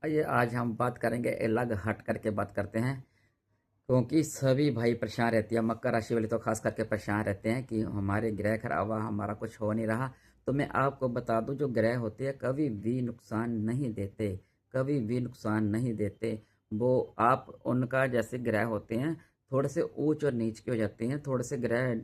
आइए आज हम बात करेंगे, अलग हट करके बात करते हैं। क्योंकि सभी भाई परेशान रहती है, मकर राशि वाले तो खास करके परेशान रहते हैं कि हमारे ग्रह खराब हुआ, हमारा कुछ हो नहीं रहा। तो मैं आपको बता दूं, जो ग्रह होते हैं कभी भी नुकसान नहीं देते, कभी भी नुकसान नहीं देते। वो आप उनका जैसे ग्रह होते हैं, थोड़े से ऊंच और नीच के हो जाते हैं, थोड़े से ग्रह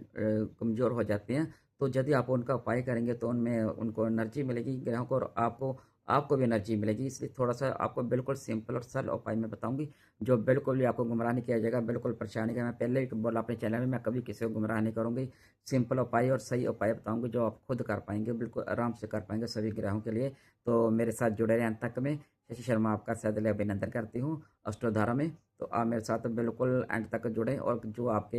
कमज़ोर हो जाते हैं। तो यदि आप उनका उपाय करेंगे तो उनमें उनको एनर्जी मिलेगी ग्रहों को, और आपको आपको भी एनर्जी मिलेगी। इसलिए थोड़ा सा आपको बिल्कुल सिंपल और सरल उपाय मैं बताऊंगी, जो बिल्कुल भी आपको गुमराह नहीं किया जाएगा, बिल्कुल परेशान नहीं किया। मैं पहले भी बोला अपने चैनल में, मैं कभी किसी को गुमराह नहीं करूँगी। सिंपल उपाय और सही उपाय बताऊंगी जो आप खुद कर पाएंगे, बिल्कुल आराम से कर पाएंगे सभी ग्रहों के लिए। तो मेरे साथ जुड़े रहें अंत तक में। शशि शर्मा आपका सदैव अभिनंदन करती हूँ अष्टोधारा में। तो आप मेरे साथ बिल्कुल एंड तक जुड़ें, और जो आपके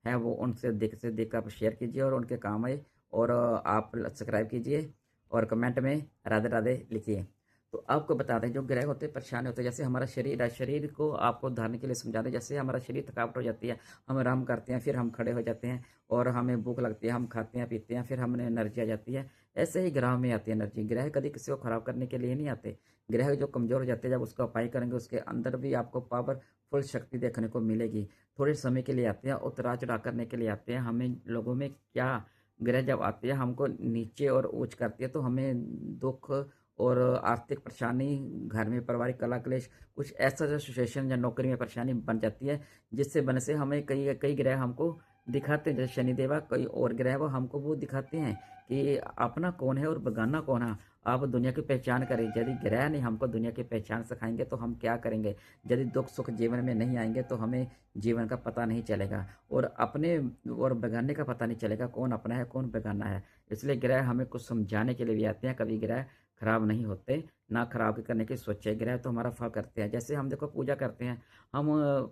हैं वो उनसे देख कर आप शेयर कीजिए और उनके काम आए। और आप सब्सक्राइब कीजिए और कमेंट में राधे राधे लिखिए। तो आपको बता दें, जो ग्रह होते हैं परेशान होते हैं, जैसे हमारा शरीर है, शरीर को आपको उदाहरण के लिए समझा दें। जैसे हमारा शरीर थकावट हो जाती है, हम आराम करते हैं, फिर हम खड़े हो जाते हैं और हमें भूख लगती है, हम खाते हैं पीते हैं, फिर हमें एनर्जी आ जाती है। ऐसे ही ग्रह में आती है एनर्जी। ग्रह कभी किसी को खराब करने के लिए नहीं आते। ग्रह जो कमज़ोर हो जाते हैं, जब उसका उपाय करेंगे उसके अंदर भी आपको पावरफुल शक्ति देखने को मिलेगी। थोड़े समय के लिए आते हैं, उतरा चढ़ा करने के लिए आते हैं। हमें लोगों में क्या, ग्रह जब आती है हमको नीचे और ऊंच करती है, तो हमें दुख और आर्थिक परेशानी, घर में पारिवारिक कला क्लेश, कुछ ऐसा जो सिचुएशन या नौकरी में परेशानी बन जाती है, जिससे बनने से हमें कई कई ग्रह हमको दिखाते हैं। जैसे शनिदेव, कई और ग्रह वो हमको वो दिखाते हैं कि अपना कौन है और बेगाना कौन है। आप दुनिया की पहचान करें। यदि ग्रह नहीं हमको दुनिया की पहचान सिखाएंगे तो हम क्या करेंगे। यदि दुख सुख जीवन में नहीं आएंगे तो हमें जीवन का पता नहीं चलेगा, और अपने और बेगाने का पता नहीं चलेगा, कौन अपना है कौन बेगाना है। इसलिए ग्रह हमें कुछ समझाने के लिए भी आते हैं। कभी ग्रह खराब नहीं होते, ना खराब करने की सोचे। ग्रह तो हमारा फल करते हैं। जैसे हम देखो पूजा करते हैं, हम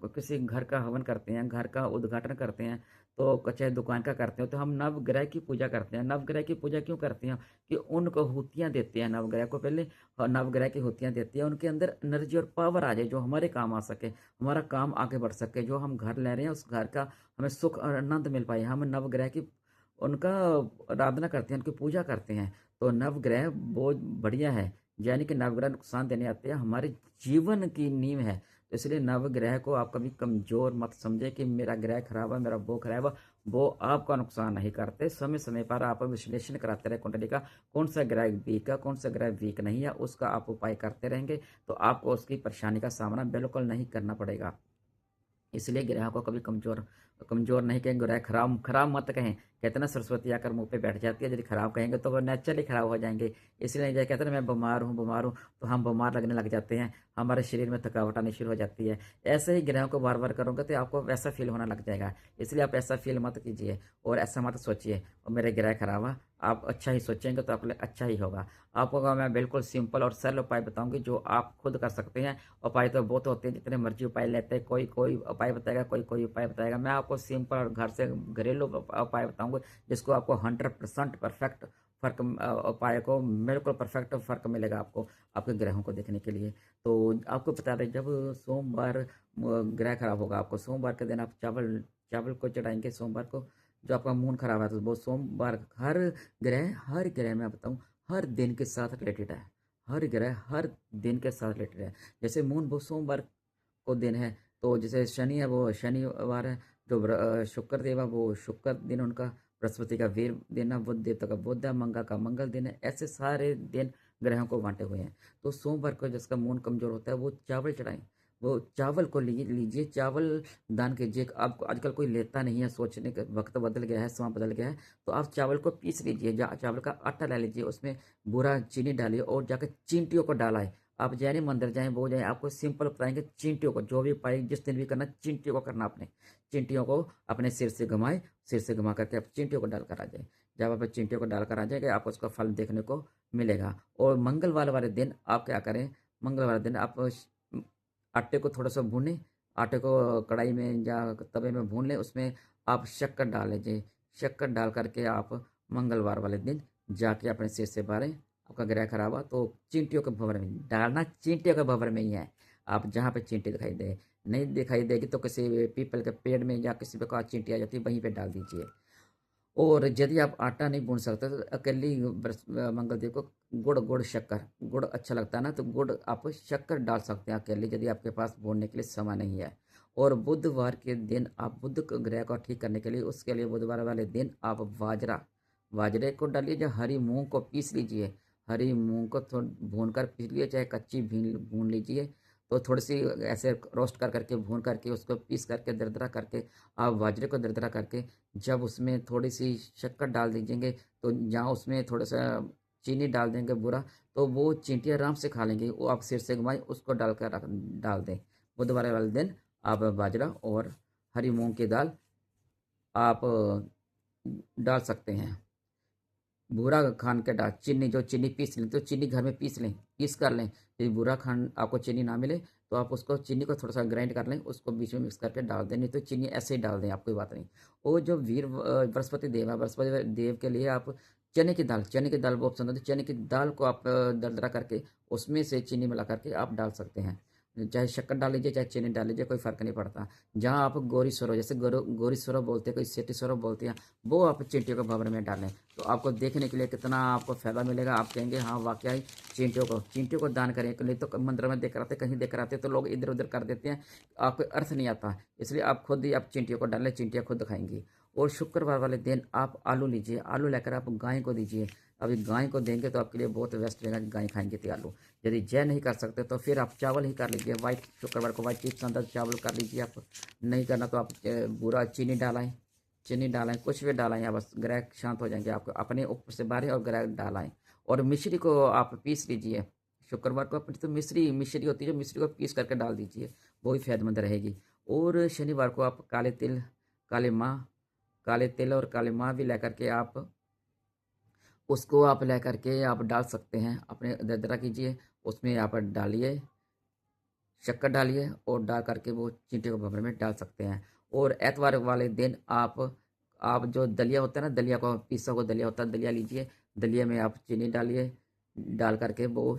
किसी घर का हवन करते हैं, घर का उद्घाटन करते हैं, तो चाहे दुकान का करते हो, तो हम नवग्रह की पूजा करते हैं। नवग्रह की पूजा क्यों करते हैं? कि उनको हुतियाँ देते हैं नवग्रह को पहले, और नवग्रह की हुतियाँ देती हैं, उनके अंदर एनर्जी और पावर आ जाए, जो हमारे काम आ सके, हमारा काम आगे बढ़ सके। जो हम घर ले रहे हैं उस घर का हमें सुख और आनंद मिल पाए। हम नवग्रह की उनका आराधना करते हैं, उनकी पूजा करते हैं। तो नवग्रह बहुत बढ़िया है। यानी कि नवग्रह नुकसान देने आते हैं, हमारे जीवन की नींव है। तो इसलिए नवग्रह को आप कभी कमजोर मत समझे कि मेरा ग्रह खराब है, मेरा वो खराब है। वो आपका नुकसान नहीं करते। समय समय पर आप विश्लेषण कराते रहे कुंडली का, कौन सा ग्रह वीक है, कौन सा ग्रह वीक नहीं है, उसका आप उपाय करते रहेंगे तो आपको उसकी परेशानी का सामना बिल्कुल नहीं करना पड़ेगा। इसलिए ग्रह को कभी कमजोर कमजोर नहीं कहें। ग्रह खराब खराब मत कहें। कहते ना, सरस्वती आकर मुंह पे बैठ जाती है। यदि खराब कहेंगे तो वो नेचुरली खराब हो जाएंगे। इसलिए जैसे कहते हैं ना, मैं बीमार हूँ बीमार हूँ, तो हम बीमार लगने लग जाते हैं, हमारे शरीर में थकावट आनी शुरू हो जाती है। ऐसे ही ग्रहों को बार बार करोगे तो आपको वैसा फील होने लग जाएगा। इसलिए आप ऐसा फील मत कीजिए और ऐसा मत सोचिए और मेरे ग्रह खराब है। आप अच्छा ही सोचेंगे तो आपके लिए अच्छा ही होगा। आपको अगर मैं बिल्कुल सिंपल और सरल उपाय बताऊंगी जो आप खुद कर सकते हैं। उपाय तो बहुत होते हैं, जितने मर्जी उपाय लेते हैं, कोई कोई उपाय बताएगा, कोई कोई उपाय बताएगा। मैं आपको सिंपल और घर से घरेलू उपाय बताऊंगा, जिसको आपको 100% परफेक्ट फर्क, उपाय को बिल्कुल परफेक्ट फर्क मिलेगा आपको, आपके ग्रहों को देखने के लिए। तो आपको बता दें, जब सोमवार ग्रह खराब होगा, आपको सोमवार के दिन आप चावल चावल को चढ़ाएंगे सोमवार को। जो आपका मून खराब है तो वो सोमवार, हर ग्रह मैं बताऊं, हर दिन के साथ रिलेटेड है। हर ग्रह हर दिन के साथ रिलेटेड है। जैसे मून वो सोमवार को दिन है, तो जैसे शनि है वो शनिवार है। जो शुक्र देव है वो शुक्र दिन उनका। बृहस्पति का वीर दिन है, बुध देवता का बुध है, मंगल का मंगल दिन है। ऐसे सारे दिन ग्रहों को बांटे हुए हैं। तो सोमवार को जिसका मून कमजोर होता है वो चावल चढ़ाएं। वो चावल को लीजिए, चावल दान कीजिए। आपको आजकल कोई लेता नहीं है, सोचने का वक्त बदल गया है, समय बदल गया है। तो आप चावल को पीस लीजिए, चावल का आटा ले लीजिए, उसमें बूरा चीनी डालिए और जाकर चींटियों को डालाए। आप जैन मंदिर जाएं, वो जाएं, आपको सिंपल बताएंगे। चींटियों को जो भी पाई, जिस दिन भी करना, चींटियों को करना। अपने चींटियों को अपने सिर से घुमाए, सिर से घुमा करके आप चींटियों को डालकर आ जाए। जब आप चींटियों को डालकर आ जाएंगे, आपको उसका फल देखने को मिलेगा। और मंगलवार वाले दिन आप क्या करें, मंगलवार दिन आप आटे को थोड़ा सा भूनें। आटे को कढ़ाई में या तवे में भून लें, उसमें आप शक्कर डाल लीजिए। शक्कर डाल करके आप मंगलवार वाले दिन जाके अपने सिर से बारें। आपका ग्रह खराब हुआ तो चींटियों के भंवर में डालना, चींटियों के भंवर में ही है। आप जहाँ पे चींटी दिखाई दे, नहीं दिखाई देगी तो किसी पीपल के पेड़ में या किसी प्रकार चींटी आ जाती है, वहीं पे डाल दीजिए। और यदि आप आटा नहीं भून सकते तो अकेली मंगल देव को गुड़ गुड़ शक्कर, गुड़ अच्छा लगता है ना, तो गुड़ आप शक्कर डाल सकते हैं अकेले, यदि आपके पास भूनने के लिए समय नहीं है। और बुधवार के दिन आप बुध ग्रह को ठीक करने के लिए, उसके लिए बुधवार वाले दिन आप बाजरे को डालिए या हरी मूंग को पीस लीजिए। हरी मूंग को थोड़ा भून कर पीस लीजिए, चाहे कच्ची भी भून लीजिए। तो थोड़ी सी ऐसे रोस्ट कर करके भून करके उसको पीस करके दरदरा करके आप बाजरे को दरदरा करके जब उसमें थोड़ी सी शक्कर डाल दीजिएंगे, तो जहाँ उसमें थोड़ा सा चीनी डाल देंगे बुरा, तो वो चींटियाँ आराम से खा लेंगी। वो आप सिर से घुमाएं, उसको डाल कर डाल दें। बुधवार वाले दिन आप बाजरा और हरी मूंग की दाल आप डाल सकते हैं। बूरा खान के डाल चीनी, जो चीनी पीस लें तो चीनी घर में पीस लें, पीस कर लें। यदि बूरा खान आपको चीनी ना मिले तो आप उसको चीनी को थोड़ा सा ग्राइंड कर लें, उसको बीच में मिक्स करके डाल दें, नहीं तो चीनी ऐसे ही डाल दें, आप कोई बात नहीं। और जो बृहस्पति देव है, बृहस्पति देव के लिए आप चने की दाल बहुत पसंद होती है, चने की दाल को आप दरदरा करके उसमें से चीनी मिला करके आप डाल सकते हैं। चाहे शक्कर डाल लीजिए चाहे चीनी डाल लीजिए, कोई फ़र्क नहीं पड़ता। जहाँ आप गोरी सरो, जैसे गोरी सरो बोलते हैं, कोई सेठी सरो बोलते हैं, वो आप चींटियों के भवन में डालें, तो आपको देखने के लिए कितना आपको फ़ायदा मिलेगा। आप कहेंगे हाँ वाकई ही चींटियों को दान करें। नहीं तो मंदिर में देकर आते, कहीं देकर आते तो लोग इधर उधर कर देते हैं, आपको अर्थ नहीं आता। इसलिए आप खुद ही आप चींटियों को डालें, चींटियाँ खुद खाएंगी। और शुक्रवार वाले दिन आप आलू लीजिए, आलू लेकर आप गाय को दीजिए। अभी गाय को देंगे तो आपके लिए बहुत बेस्ट रहेगा कि गाय खाएंगे तो आलू। यदि जय नहीं कर सकते तो फिर आप चावल ही कर लीजिए, वाइट शुक्रवार को वाइट चिप्स अंदर चावल कर लीजिए। आप नहीं करना तो आप बुरा चीनी डालें, कुछ भी डालें, या बस ग्रह शांत हो जाएंगे। आपको अपने ऊपर से बारे और ग्रह डालें। और मिश्री को आप पीस लीजिए, शुक्रवार को अपनी तो मिश्री होती है, जो मिश्री को पीस करके डाल दीजिए, वो भी फायदेमंद रहेगी। और शनिवार को आप काले माह काले तिल और काले माह भी लेकर के आप उसको आप ले करके आप डाल सकते हैं, अपने दरदरा कीजिए, उसमें आप डालिए, शक्कर डालिए और डाल करके वो चींटी को भंवर में डाल सकते हैं। और एतवार वाले दिन आप जो दलिया होता है ना, दलिया को पीसा हुआ दलिया होता है, दलिया लीजिए, दलिया में आप चीनी डालिए, डाल करके वो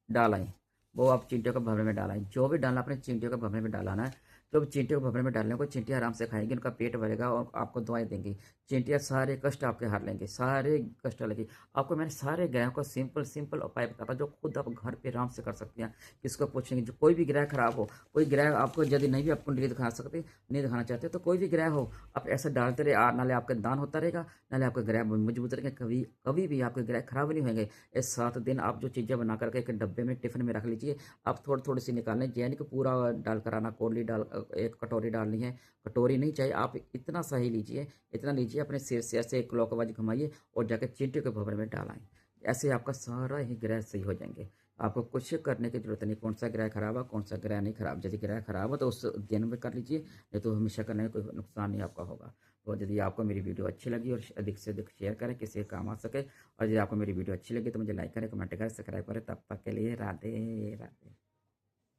डालें, वो आप चींटियों के भंवर में डालें। जो भी डालना अपने चींटियों के भंवर में डालाना है। जब चींटियों को भंवर में डालने को चींटियाँ आराम से खाएंगी, उनका पेट भरेगा और आपको दवाई देंगी। चींटियाँ सारे कष्ट आपके हार लेंगे, सारे कष्ट लेंगी। आपको मैंने सारे ग्रहों का सिंपल सिंपल उपाय बताया जो खुद आप घर पे आराम से कर सकते हैं। किसको पूछेंगे, जो कोई भी ग्रह खराब हो, कोई ग्रह आपको यदि नहीं भी आप कुंडली दिखा सकते, नहीं दिखाना चाहते, तो कोई भी ग्रह हो आप ऐसा डालते रहे, नाले आपका दान होता रहेगा, नाले आपके ग्रह मजबूत रहेंगे, कभी कभी भी आपके ग्रह खराब नहीं होंगे। इस 7 दिन आप जो चीज़ें बना करके एक डब्बे में टिफिन में रख लीजिए। आप थोड़ी थोड़ी सी निकालें, यानी कि पूरा डाल कर आना, कोली डाल, एक कटोरी डालनी है, कटोरी नहीं चाहिए, आप इतना सा ही लीजिए, इतना लीजिए, अपने सिर से ऐसे क्लॉकवाइज घुमाइए और जाकर चींटी के भंवर में डालें। ऐसे आपका सारा ही ग्रह सही हो जाएंगे। आपको कुछ करने की जरूरत नहीं, कौन सा ग्रह खराब है कौन सा ग्रह नहीं खराब। यदि ग्रह खराब है तो उस दिन में कर लीजिए, नहीं तो हमेशा करने में कोई नुकसान नहीं आपका होगा। तो यदि आपको मेरी वीडियो अच्छी लगी और अधिक से अधिक शेयर करें, किसी के काम आ सके। और यदि आपको मेरी वीडियो अच्छी लगी तो मुझे लाइक करें, कमेंट करें, सब्सक्राइब करें। तब तक के लिए राधे राधे।